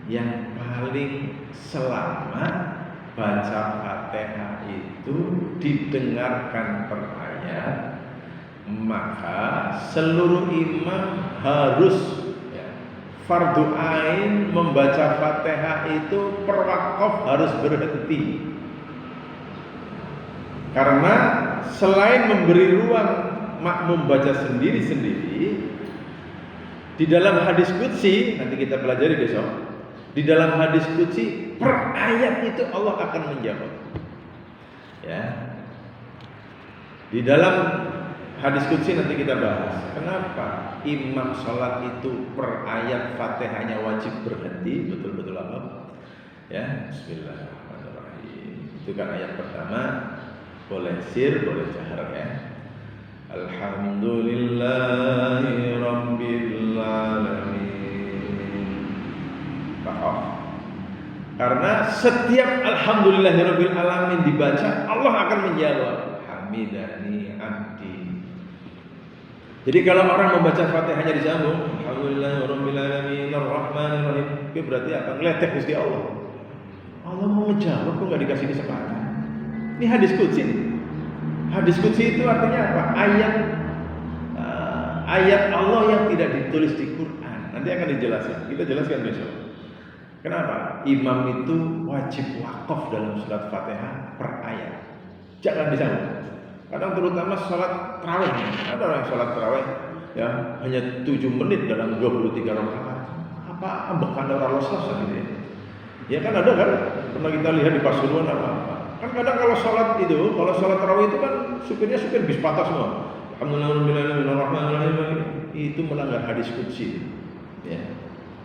yang paling selamat baca Fatihah itu didengarkan per ayat, maka seluruh imam harus, ya, fardu ain membaca Fatihah itu per wakaf harus berhenti. Karena selain memberi ruang makmum baca sendiri-sendiri, di dalam hadis qudsi, nanti kita pelajari besok. Di dalam hadis qudsi per ayat itu Allah akan menjawab. Ya. Di dalam Hadis qudsi nanti kita bahas. Kenapa imam sholat itu per ayat Fatihahnya wajib berhenti? Betul-betul apa? Ya, Bismillahirrahmanirrahim. Itu kan ayat pertama. Boleh sir, boleh jahar ya. Alhamdulillahi Rabbil Alamin. Paham? Karena setiap Alhamdulillahi Rabbil Alamin dibaca, Allah akan menjawab Hamidani Abdi. Jadi kalau orang membaca Fatihahnya disambung Alhamdulillahi Rabbil Alamin Ar-Rahmanir-Rahim, itu berarti apa? Ngeletek Gusti Allah. Allah mau menjawab kok nggak dikasih kesempatan. Ini hadis qudsi. Hadis qudsi itu artinya apa? Ayat Allah yang tidak ditulis di Quran. Nanti akan dijelaskan. Kita jelaskan besok. Kenapa? Imam itu wajib wakaf dalam surat Fatihah per ayat. Jangan disambung. Kadang terutama sholat tarawih. Ada orang sholat tarawih ya hanya 7 menit dalam 23 rakaat. Apa ambekan orang los-losan gitu ya? Ya kan ada kan? Pernah kita lihat di Pasuruan apa? Kan kadang kalau sholat tarawih itu kan supirnya supir bis patah semua. Alhamdulillahirrahmanirrahim, itu melanggar hadis qudsi. Ya,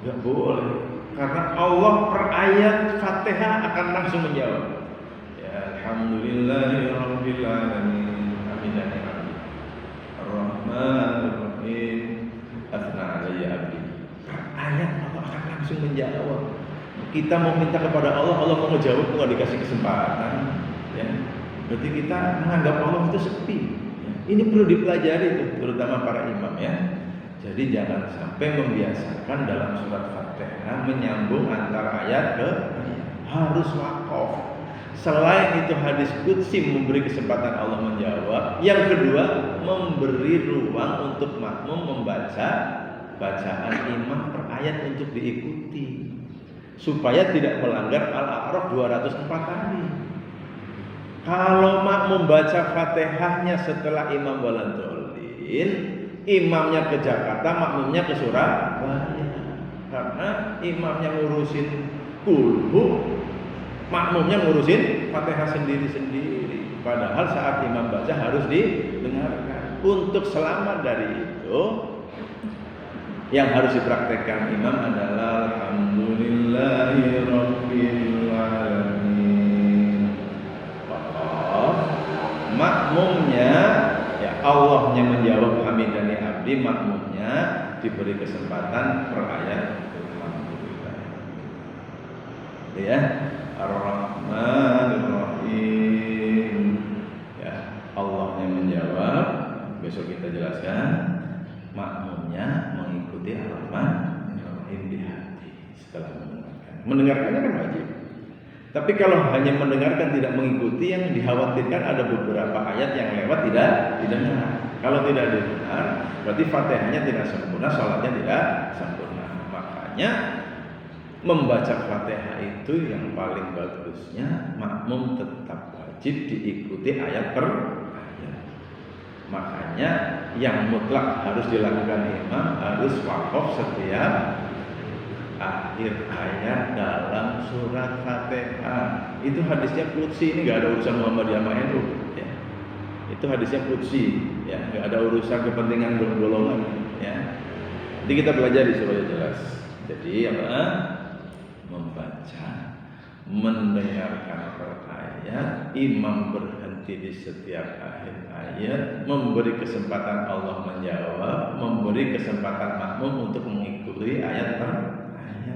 nggak boleh. Karena Allah per ayat Fatihah akan langsung menjawab. Ya, Alhamdulillahirabbil alamin. Hamidani abdi. Ar-Rahmanir-Rahim. Atsna alayya abdi. Per ayat Allah akan langsung menjawab. Kita mau minta kepada Allah, Allah mau menjawab, nggak dikasih kesempatan. Ya, berarti kita menganggap Allah itu sepi. Ya, ini perlu dipelajari tuh, terutama para imam ya. Jadi jangan sampai membiasakan dalam surat Fatihah menyambung antara ayat ke ayat. Harus wakaf. Selain itu hadis qudsi memberi kesempatan Allah menjawab. Yang kedua, memberi ruang untuk makmum membaca bacaan imam per ayat untuk diikuti, supaya tidak melanggar Al-A'raf 204 tadi. Kalau makmum baca Fatihahnya setelah imam walantolin, imamnya ke Jakarta, makmumnya ke Surabaya. Karena imamnya ngurusin kulhu, makmumnya ngurusin Fatihah sendiri-sendiri. Padahal saat imam baca harus didengarkan. Untuk selamat dari itu, yang harus dipraktekkan imam adalah Alhamdulillahirabbil alamin. Makmumnya ya Allahnya menjawab Hamidani abdi, makmumnya diberi kesempatan per ayat. Alhamdulillah. Ya, Ar-Rahmanir-Rahim. Ya, Allahnya menjawab. Besok kita jelaskan. Makmumnya mengikuti Ar-Rahmanir-Rahim di hati setelah mendengarkan. Mendengarkannya kan wajib. Tapi kalau hanya mendengarkan tidak mengikuti, yang dikhawatirkan ada beberapa ayat yang lewat tidak didengar. Kalau tidak didengar, berarti Fatihahnya tidak sempurna, sholatnya tidak sempurna. Makanya membaca Fatihah itu yang paling bagusnya makmum tetap wajib diikuti ayat per ayat. Makanya yang mutlak harus dilakukan imam harus wakaf setiap akhir ayat dalam surat Fatihah. Itu hadisnya qudsi, ini nggak ada urusan Muhammadiyah sama NU ya. Itu hadisnya qudsi ya, nggak ada urusan kepentingan golongan ya. Jadi kita pelajari supaya jelas. Jadi apa? Membaca, mendengarkan per ayat, imam berhenti di setiap akhir ayat, memberi kesempatan Allah menjawab, memberi kesempatan makmum untuk mengikuti ayat per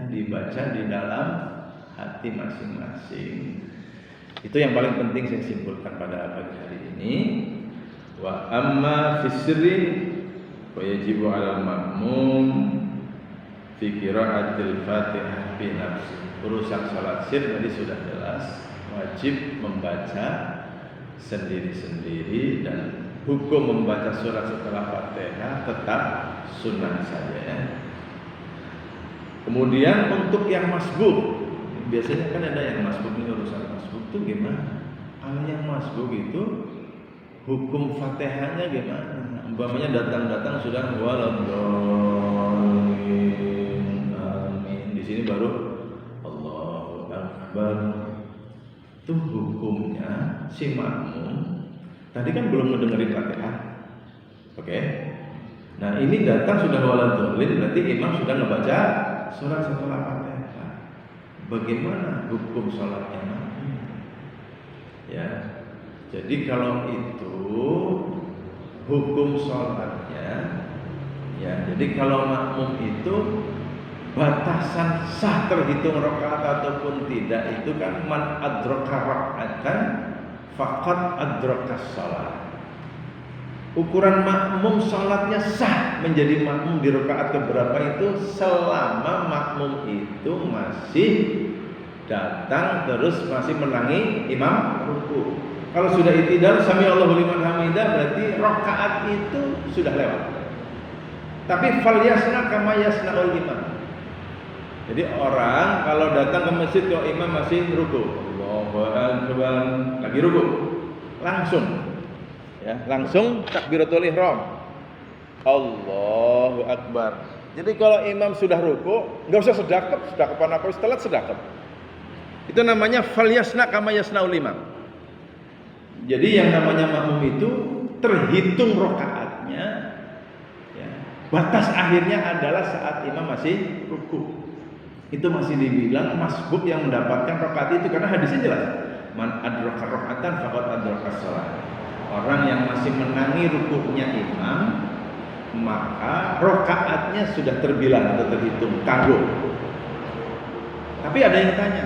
dibaca di dalam hati masing-masing. Itu yang paling penting saya simpulkan pada pagi hari ini. Wa amma fisri wa yajibu 'alal ma'mum fi qira'atil Fatihah fi nafsi. Urusan salat sir tadi sudah jelas, wajib membaca sendiri-sendiri, dan hukum membaca surat setelah Fatihah tetap sunnah saja ya. Kemudian untuk yang masbuk, biasanya kan ada yang masbuk, ini urusan masbuk itu gimana? Kalau yang masbuk itu hukum Fatihahnya gimana? Umpamanya datang sudah waladhdallin amin. Di sini baru Allahu Akbar. Itu hukumnya si makmum tadi kan belum mendengarin Fatihah. Oke. Nah ini datang sudah waladhdallin, berarti imam sudah ngebaca surat setelah Fatihah. Bagaimana hukum sholatnya makmum? Ya, jadi kalau itu hukum sholatnya, ya, jadi kalau makmum itu batasan sah terhitung rakaat ataupun tidak itu kan man adraka raka'atan faqad adrakas shalah. Ukuran makmum salatnya sah menjadi makmum di rakaat keberapa itu selama makmum itu masih datang terus masih menangi imam ruku. Kalau sudah i'tidal sami Allahu liman hamidah berarti rakaat itu sudah lewat. Tapi fal yasna kama yasnaul imam. Jadi orang kalau datang ke masjid kalau imam masih ruku, Allahu akbar, lagi ruku, langsung ya, langsung takbiratul ihram. Allahu akbar. Jadi kalau imam sudah ruku, enggak usah sedakepan apa telat sedekap. Itu namanya fal yasna kama yasnaul imam. Jadi yang namanya makmum itu terhitung rakaatnya ya. Batas akhirnya adalah saat imam masih ruku. Itu masih dibilang masbuk yang mendapatkan rakaat itu karena hadisnya jelas. Man adraka raka'atan faqad adrakas shalah. Orang yang masih menangi rukuknya imam, maka rakaatnya sudah terbilang atau terhitung, tangguh. Tapi ada yang tanya,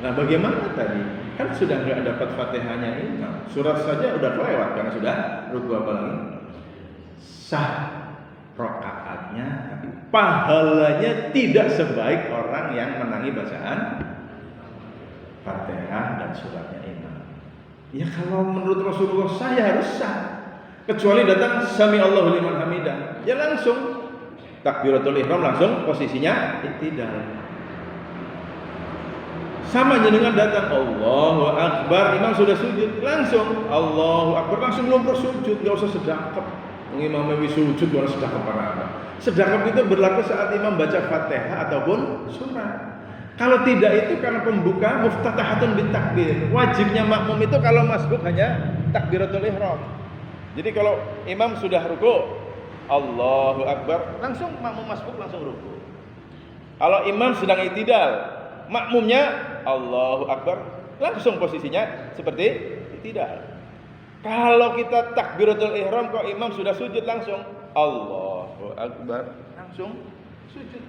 nah bagaimana tadi? Kan sudah nggak dapat Fatihahnya imam, surat saja udah kelewat karena sudah ruku apalagi. Sah rakaatnya, tapi pahalanya tidak sebaik orang yang menangi bacaan Fatihah dan suratnya imam. Ya kalau menurut Rasulullah saya harus sah. Kecuali datang sami Allahu liman hamidah, ya langsung takbiratul ihram langsung posisinya i'tidal. Sama dengan datang Allahu akbar, imam sudah sujud, langsung Allahu akbar, langsung lumpuh sujud, enggak usah sedekap. Imam sujud baru sedekap apa? Sedekap itu berlaku saat imam baca Fatihah ataupun surat. Kalau tidak itu karena pembuka muftatahatun bitakbir. Wajibnya makmum itu kalau masbuk hanya takbiratul ihram. Jadi kalau imam sudah ruku, Allahu akbar, langsung makmum masbuk langsung ruku. Kalau imam sedang i'tidal, makmumnya Allahu akbar, langsung posisinya seperti i'tidal. Kalau kita takbiratul ihram kok imam sudah sujud langsung Allahu akbar, langsung sujud.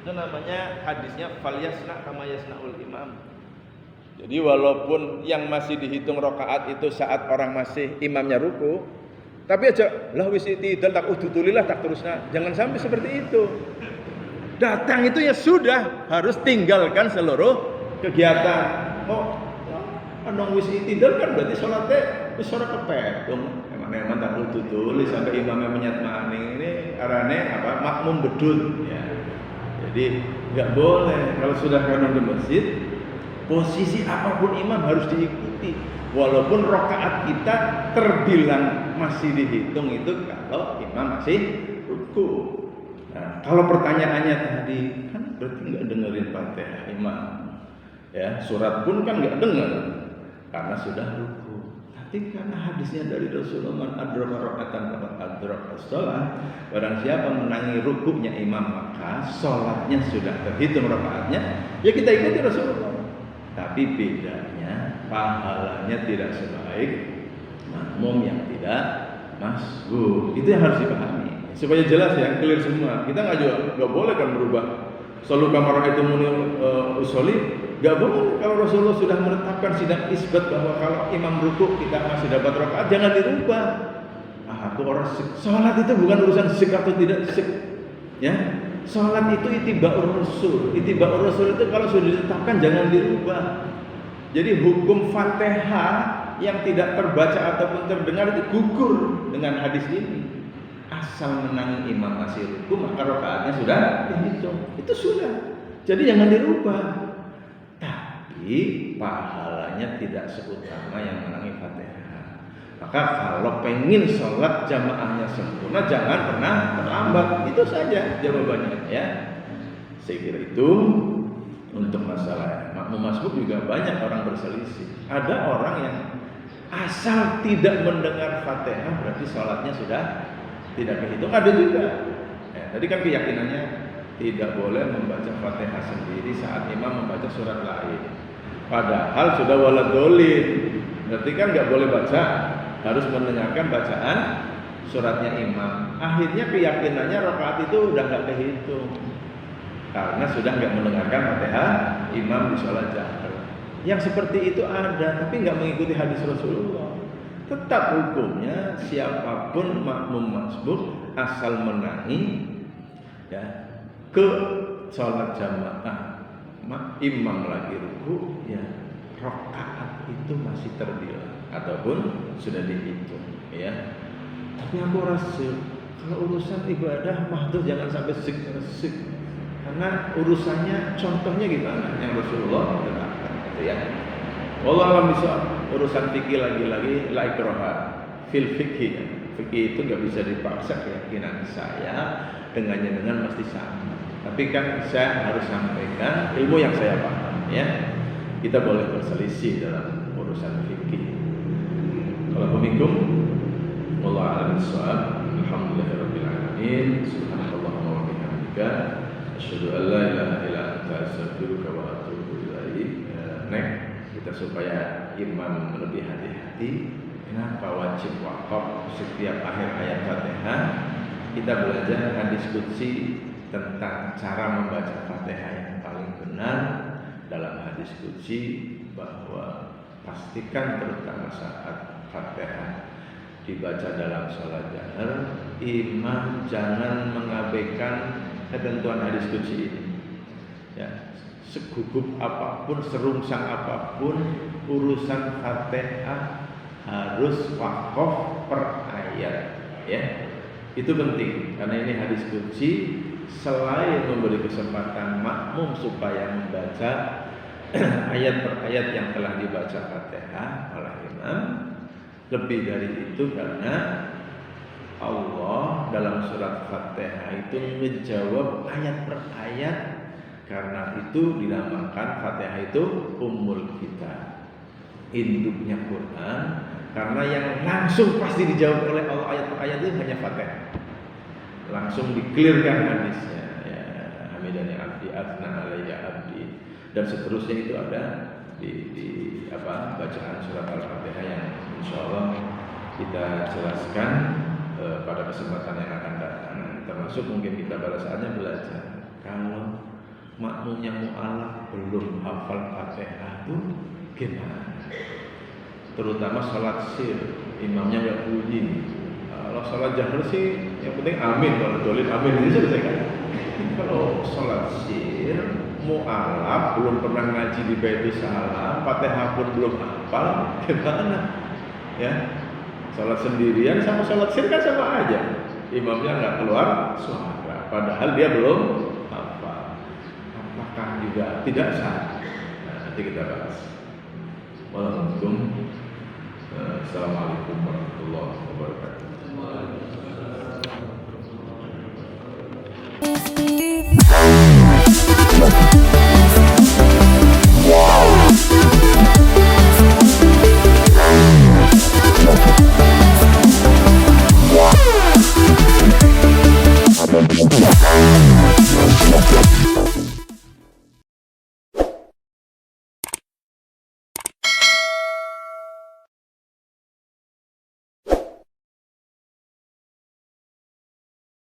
Itu namanya hadisnya fal yasna kama yasnaul imam. Jadi walaupun yang masih dihitung rakaat itu saat orang masih imamnya ruku, tapi aja lah wis i'tidal tak udutulilah tak terusna. Jangan sampai seperti itu. Datang itu ya sudah harus tinggalkan seluruh kegiatan. Oh, nong wis i'tidal kan berarti salatnya wis ora kepetung. Emang tak udutulis sampai imamnya menyat maning ini arane apa? Makmum bedul ya. Jadi nggak boleh kalau sudah kanon di masjid, posisi apapun imam harus diikuti. Walaupun rakaat kita terbilang masih dihitung itu kalau imam masih ruku. Nah, kalau pertanyaannya tadi kan berarti nggak dengerin Fatihah imam, ya surat pun kan nggak dengar karena sudah ruku. Tapi karena hadisnya dari Rasulullah man adraka raka'atan faqad adrakas shalah, barang siapa menangi rukuknya imam maka salatnya sudah terhitung rakaatnya, ya kita ikuti Rasulullah. Tapi bedanya pahalanya tidak sebaik makmum yang tidak masbuk. Itu yang harus dipahami supaya jelas ya, clear semua. Kita nggak boleh kan berubah. Selalu kamar itu usoli. Gak boleh kalau Rasulullah sudah menetapkan sidang isbat bahwa kalau imam rukuk kita masih dapat rakaat, jangan dirubah. Aku orang sholat itu bukan urusan sik atau tidak sik, ya. Sholat itu itiba'ur rasul. Itiba'ur rasul itu kalau sudah ditetapkan jangan dirubah. Jadi hukum Fatihah yang tidak terbaca ataupun terdengar itu gugur dengan hadis ini. Asal menangi imam masih rukuk maka rakaatnya sudah dihitung. Itu sudah. Jadi jangan dirubah. Tapi pahalanya tidak seutama yang menangi Fatihah. Maka kalau pengen sholat jamaahnya sempurna, jangan pernah terlambat. Itu saja jawabannya ya. Saya kira itu untuk masalah makmum masbuk juga banyak orang berselisih. Ada orang yang asal tidak mendengar Fatihah berarti sholatnya sudah tidak kehitung. Ada juga. Tadi kan keyakinannya tidak boleh membaca Fatihah sendiri saat imam membaca surat lain. Padahal sudah waladolin, berarti kan nggak boleh baca, harus mendengarkan bacaan suratnya imam. Akhirnya keyakinannya rakaat itu udah nggak kehitung karena sudah nggak mendengarkan Fatihah imam di sholat jahar. Yang seperti itu ada, tapi nggak mengikuti hadis Rasulullah. Tetap hukumnya siapapun makmum masbuk asal menangi ya ke sholat jamaah, imam lagi ruku, ya rakaat itu masih terbilang ataupun sudah dihitung, ya. Tapi aku rasa kalau urusan ibadah mahdoh jangan sampai sik, karena urusannya contohnya gimana yang Rasulullah terapkan, gitu ya. Wallahu a'lam bishawab. Urusan fikih lagi-lagi la ikraha fil fikih. Fikih itu nggak bisa dipaksa, keyakinan saya dengan mesti sama. Tapi kan saya harus sampaikan ilmu yang saya paham, ya. Kita boleh berselisih dalam urusan fikih. Kalau pemikum, wallahu a'lam bishawab. Alhamdulillahirabbil alamin. Subhanallahumma wa bihamdika asyhadu an la ilaha illa anta astaghfiruka wa atubu ilaik. Kita supaya imam lebih hati-hati. Kenapa wajib wakaf setiap akhir ayat Fatihah? Kita belajar hadis qudsi tentang cara membaca Fatihah yang paling benar. Dalam hadis qudsi bahwa pastikan terutama saat Fatihah dibaca dalam sholat jahar, imam jangan mengabaikan ketentuan hadis qudsi ini, ya. Segugup apapun, serungsang apapun, urusan Fatihah harus wakaf per ayat, ya. Itu penting karena ini hadis qudsi. Selain memberi kesempatan makmum supaya membaca ayat per ayat yang telah dibaca Fatihah oleh imam, lebih dari itu karena Allah dalam surat Fatihah itu menjawab ayat per ayat. Karena itu dinamakan Fatihah itu Ummul Kitab, induknya Quran. Karena yang langsung pasti dijawab oleh Allah ayat per ayat itu hanya Fatihah. Langsung dikelirkan hadisnya, ya, hamidani abdi athna alayya abdi, dan seterusnya itu ada di bacaan surat Al-Fatihah yang insyaallah kita jelaskan pada kesempatan yang akan datang. Termasuk mungkin kita pada saatnya belajar kalau makmum yang mu'alaf belum hafal Fatihah itu gimana? Terutama sholat sir, imamnya nggak bunyi. Kalau sholat jahar sih yang penting amin, kalau dolin amin itu selesai kan. Kalau sholat sir mu'alaf belum pernah ngaji di Baitus Salam, Fatihah pun belum hafal, gimana? Ya, sholat sendirian sama sholat sir kan sama aja. Imamnya nggak keluar suara, padahal dia belum hafal. Apakah juga tidak sah? Nah, nanti kita bahas. Assalamualaikum warahmatullahi wabarakatuh.